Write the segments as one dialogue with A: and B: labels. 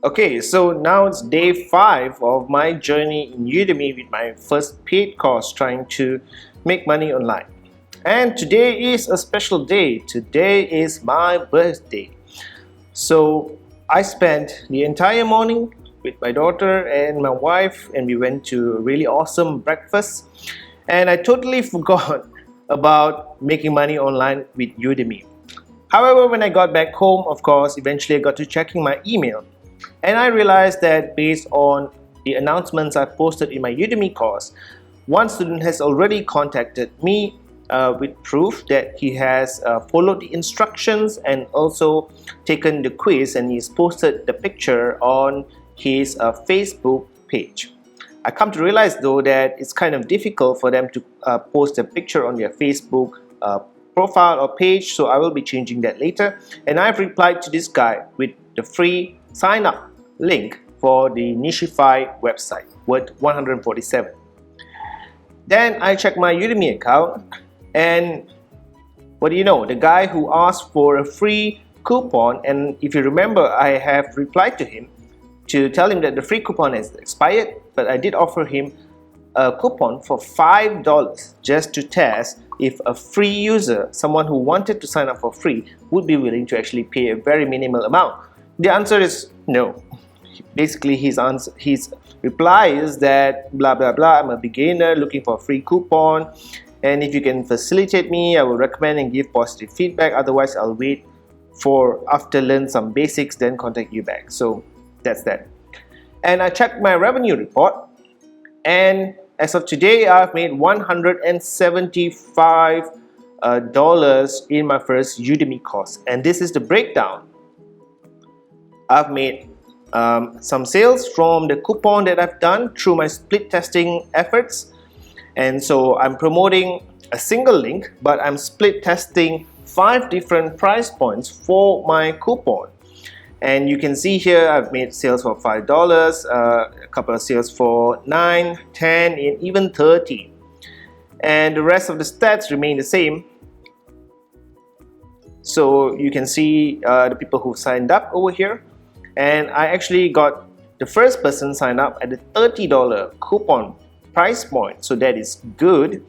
A: Okay, so now it's day 5 of my journey in Udemy with my first paid course trying to make money online. And today is a special day. Today is my birthday. So I spent the entire morning with my daughter and my wife, and we went to a really awesome breakfast. And I totally forgot about making money online with Udemy. However, when I got back home, of course, eventually I got to checking my email. And I realized that based on the announcements I posted in my Udemy course, one student has already contacted me with proof that he has followed the instructions and also taken the quiz, and he's posted the picture on his Facebook page. I come to realize though that it's kind of difficult for them to post a picture on their Facebook profile or page, so I will be changing that later. And I've replied to this guy with the free sign up link for the Nishify website worth 147. Then I checked my Udemy account, and what do you know, the guy who asked for a free coupon, and if you remember, I have replied to him to tell him that the free coupon has expired, but I did offer him a coupon for $5 just to test if a free user, someone who wanted to sign up for free, would be willing to actually pay a very minimal amount. The answer is no. Basically, his reply is that blah blah blah, I'm a beginner looking for a free coupon, and if you can facilitate me, I will recommend and give positive feedback. Otherwise, I'll wait for after learn some basics, then contact you back. So that's that. And I checked my revenue report, and as of today, I've made $175 in my first Udemy course, and this is the breakdown. I've made some sales from the coupon that I've done through my split testing efforts, and so I'm promoting a single link, but I'm split testing 5 different price points for my coupon. And you can see here I've made sales for $5, a couple of sales for $9, $10, and even $30, and the rest of the stats remain the same. So you can see the people who signed up over here. And I actually got the first person signed up at the $30 coupon price point, so that is good.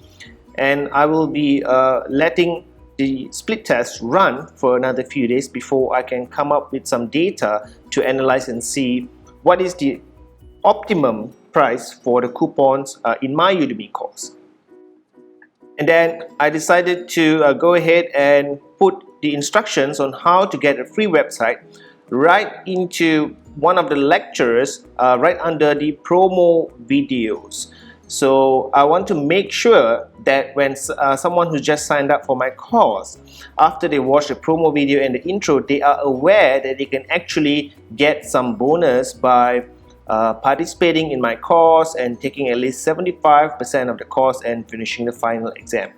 A: And I will be letting the split test run for another few days before I can come up with some data to analyze and see what is the optimum price for the coupons in my Udemy course. And then I decided to go ahead and put the instructions on how to get a free website right into one of the lectures right under the promo videos. So I want to make sure that when someone who just signed up for my course, after they watch the promo video and the intro, they are aware that they can actually get some bonus by participating in my course and taking at least 75% of the course and finishing the final exam.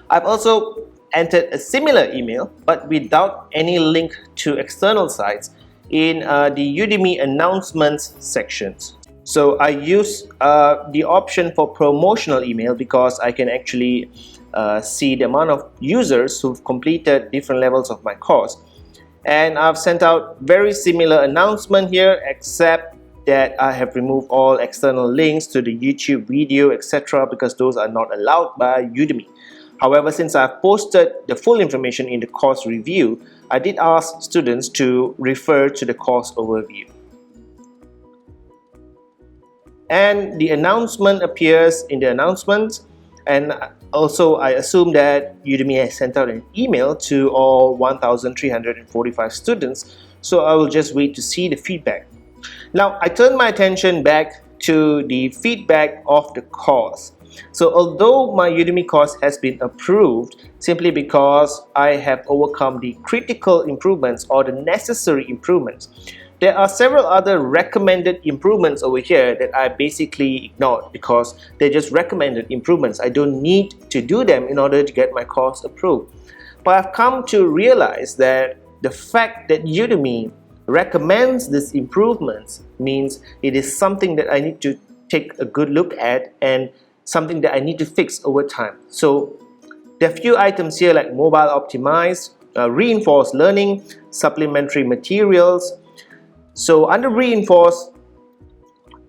A: I've also entered a similar email but without any link to external sites in the Udemy announcements sections. So I use the option for promotional email because I can actually see the amount of users who've completed different levels of my course. And I've sent out very similar announcement here, except that I have removed all external links to the YouTube video, etc., because those are not allowed by Udemy. However, since I've posted the full information in the course review, I did ask students to refer to the course overview. And the announcement appears in the announcement, and also I assume that Udemy has sent out an email to all 1,345 students, so I will just wait to see the feedback. Now, I turn my attention back to the feedback of the course. So although my Udemy course has been approved simply because I have overcome the critical improvements or the necessary improvements, there are several other recommended improvements over here that I basically ignored because they're just recommended improvements. I don't need to do them in order to get my course approved. But I've come to realize that the fact that Udemy recommends these improvements means it is something that I need to take a good look at and something that I need to fix over time. So there are a few items here like mobile optimized, reinforced learning, supplementary materials, So under reinforced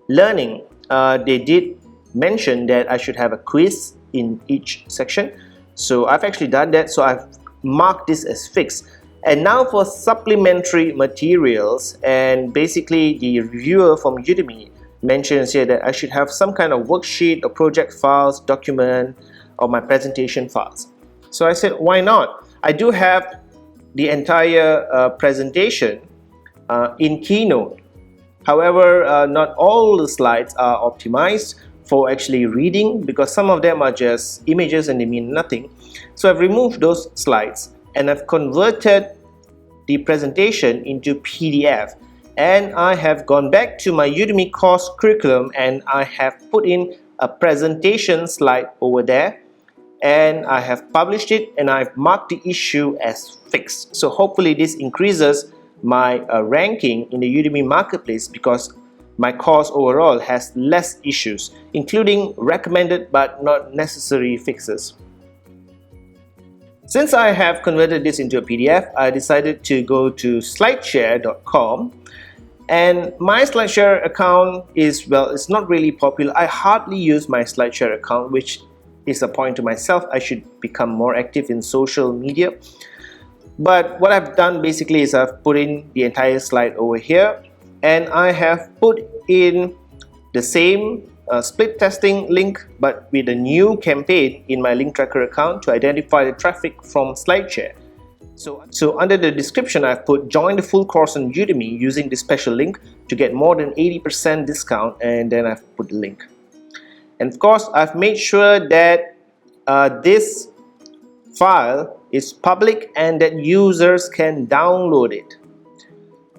A: learning, they did mention that I should have a quiz in each section. So I've actually done that, so I've marked this as fixed. And now for supplementary materials, and basically the reviewer from Udemy mentions here that I should have some kind of worksheet or project files, document, or my presentation files. So I said, why not? I do have the entire presentation in Keynote. However, not all the slides are optimized for actually reading, because some of them are just images and they mean nothing. So I've removed those slides and I've converted the presentation into PDF, and I have gone back to my Udemy course curriculum and I have put in a presentation slide over there, and I have published it and I've marked the issue as fixed. So hopefully this increases my ranking in the Udemy marketplace, because my course overall has less issues, including recommended but not necessary fixes. Since I have converted this into a PDF, I decided to go to slideshare.com, and my SlideShare account is, well, it's not really popular. I hardly use my SlideShare account, which is a point to myself. I should become more active in social media. But what I've done basically is I've put in the entire slide over here, and I have put in the same split testing link but with a new campaign in my link tracker account to identify the traffic from SlideShare. So under the description I've put join the full course on Udemy using this special link to get more than 80% discount, and then I've put the link. And of course I've made sure that this file is public and that users can download it.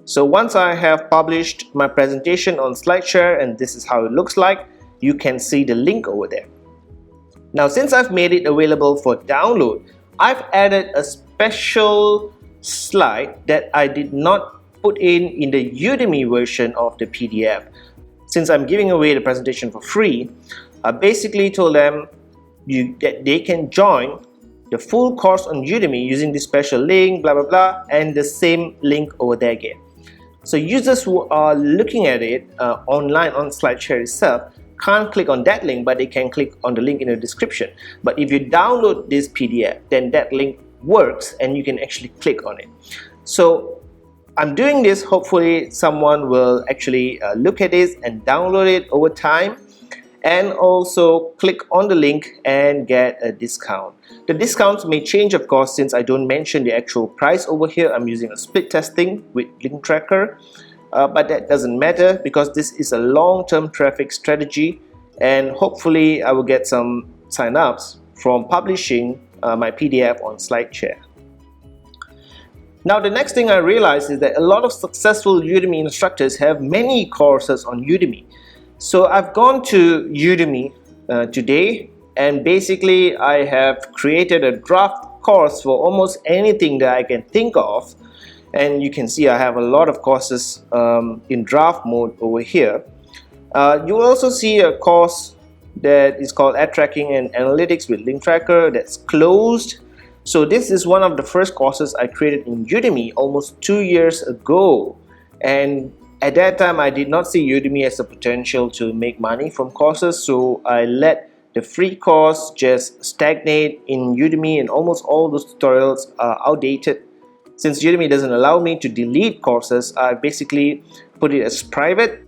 A: So once I have published my presentation on SlideShare, and this is how it looks like, you can see the link over there. Now since I've made it available for download, I've added a special slide that I did not put in the Udemy version of the PDF. Since I'm giving away the presentation for free, I basically told them that they can join the full course on Udemy using this special link, blah blah blah, and the same link over there again. So users who are looking at it online on SlideShare itself can't click on that link, but they can click on the link in the description. But if you download this PDF, then that link works and you can actually click on it. So I'm doing this, hopefully someone will actually look at this and download it over time, and also click on the link and get a discount. The discounts may change, of course, since I don't mention the actual price over here. I'm using a split testing with link tracker, but that doesn't matter because this is a long-term traffic strategy, and hopefully I will get some sign-ups from publishing my PDF on SlideShare. Now the next thing I realized is that a lot of successful Udemy instructors have many courses on Udemy. So I've gone to Udemy today, and basically I have created a draft course for almost anything that I can think of, and you can see I have a lot of courses in draft mode over here. You will also see a course that is called Ad Tracking and Analytics with Link Tracker that's closed. So this is one of the first courses I created in Udemy almost 2 years ago, and at that time I did not see Udemy as a potential to make money from courses, so I let the free course just stagnate in Udemy, and almost all those tutorials are outdated. Since Udemy doesn't allow me to delete courses, I basically put it as private,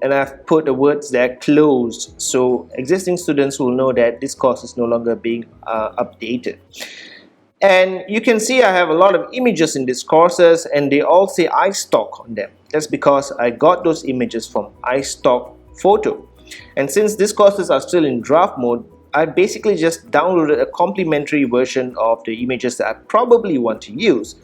A: and I've put the words there closed, so existing students will know that this course is no longer being updated. And you can see I have a lot of images in these courses, and they all say iStock on them. That's because I got those images from iStock Photo. And since these courses are still in draft mode, I basically just downloaded a complimentary version of the images that I probably want to use.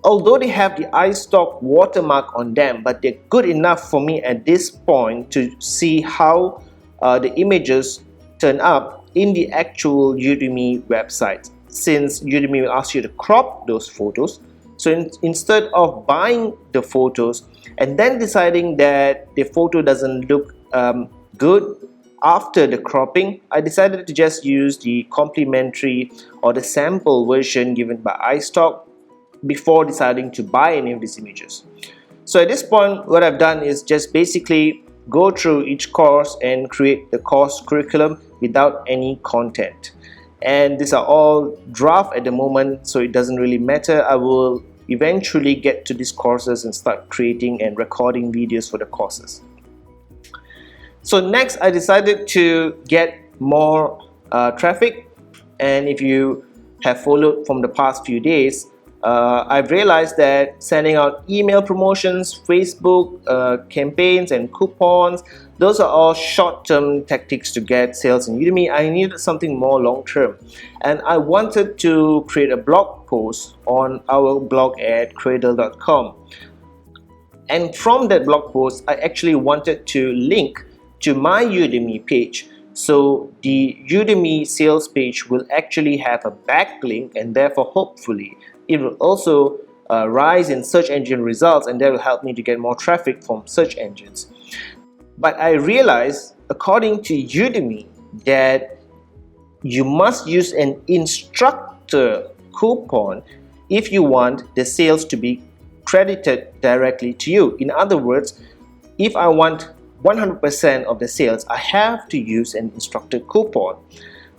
A: Although they have the iStock watermark on them, but they're good enough for me at this point to see how the images turn up in the actual Udemy website, since Udemy will ask you to crop those photos. So instead of buying the photos and then deciding that the photo doesn't look good after the cropping, I decided to just use the complimentary or the sample version given by iStock before deciding to buy any of these images. So at this point, what I've done is just basically go through each course and create the course curriculum without any content. And these are all draft at the moment, so it doesn't really matter. I will eventually get to these courses and start creating and recording videos for the courses. So next, I decided to get more traffic, and if you have followed from the past few days, I've realized that sending out email promotions, Facebook campaigns and coupons, those are all short-term tactics to get sales in Udemy. I needed something more long-term, and I wanted to create a blog post on our blog at cradle.com. And from that blog post, I actually wanted to link to my Udemy page. So the Udemy sales page will actually have a backlink, and therefore hopefully it will also rise in search engine results, and that will help me to get more traffic from search engines. But I realized, according to Udemy, that you must use an instructor coupon if you want the sales to be credited directly to you. In other words, if I want 100% of the sales, I have to use an instructor coupon.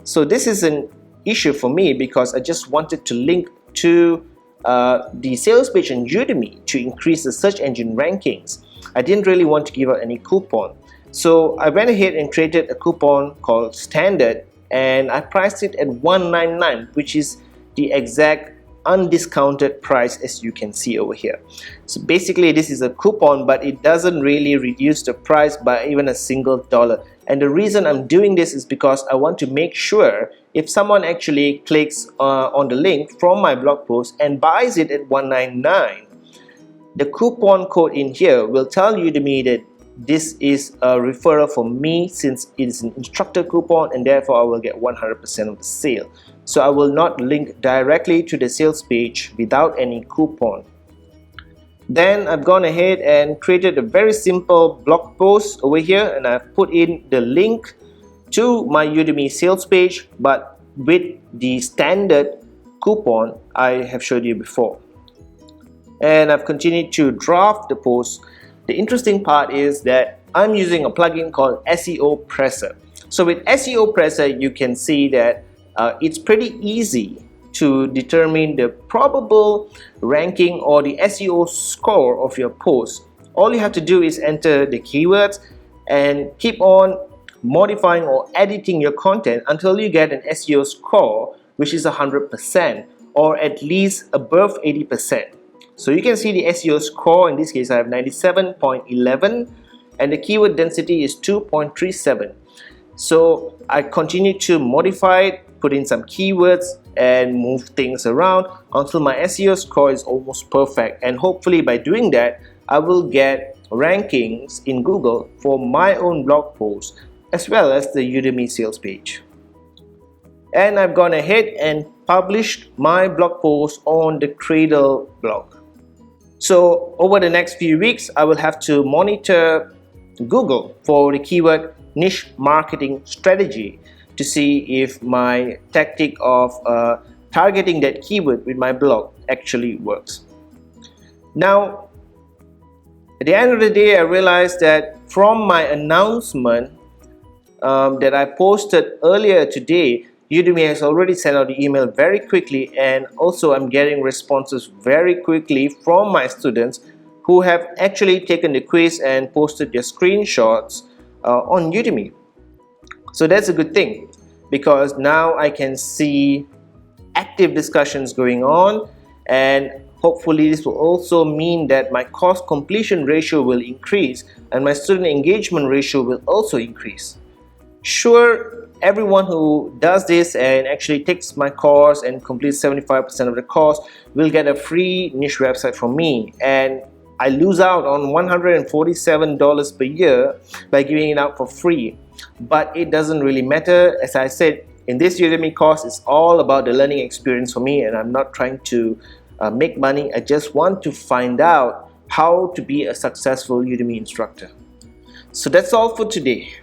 A: So this is an issue for me because I just wanted to link to the sales page on Udemy to increase the search engine rankings. I didn't really want to give out any coupon. So I went ahead and created a coupon called Standard, and I priced it at $199, which is the exact undiscounted price as you can see over here. So basically this is a coupon, but it doesn't really reduce the price by even a single dollar. And the reason I'm doing this is because I want to make sure if someone actually clicks on the link from my blog post and buys it at $199, the coupon code in here will tell Udemy that this is a referral for me, since it is an instructor coupon, and therefore I will get 100% of the sale. So I will not link directly to the sales page without any coupon. Then I've gone ahead and created a very simple blog post over here, and I've put in the link to my Udemy sales page, but with the standard coupon I have showed you before. And I've continued to draft the post. The interesting part is that I'm using a plugin called SEO Presser. So with SEO Presser, you can see that it's pretty easy to determine the probable ranking or the SEO score of your post. All you have to do is enter the keywords and keep on modifying or editing your content until you get an SEO score which is 100% or at least above 80%. So you can see the SEO score. In this case I have 97.11 and the keyword density is 2.37. So I continue to modify it, put in some keywords and move things around until my SEO score is almost perfect, and hopefully by doing that I will get rankings in Google for my own blog post as well as the Udemy sales page. And I've gone ahead and published my blog post on the Cradle blog. So over the next few weeks I will have to monitor Google for the keyword niche marketing strategy to see if my tactic of targeting that keyword with my blog actually works. Now, at the end of the day, I realized that from my announcement that I posted earlier today, Udemy has already sent out the email very quickly, and also I'm getting responses very quickly from my students who have actually taken the quiz and posted their screenshots on Udemy. So that's a good thing, because now I can see active discussions going on, and hopefully this will also mean that my course completion ratio will increase and my student engagement ratio will also increase. Sure, everyone who does this and actually takes my course and completes 75% of the course will get a free niche website from me, and I lose out on $147 per year by giving it out for free. But it doesn't really matter. As I said, in this Udemy course, it's all about the learning experience for me, and I'm not trying to make money. I just want to find out how to be a successful Udemy instructor. So that's all for today.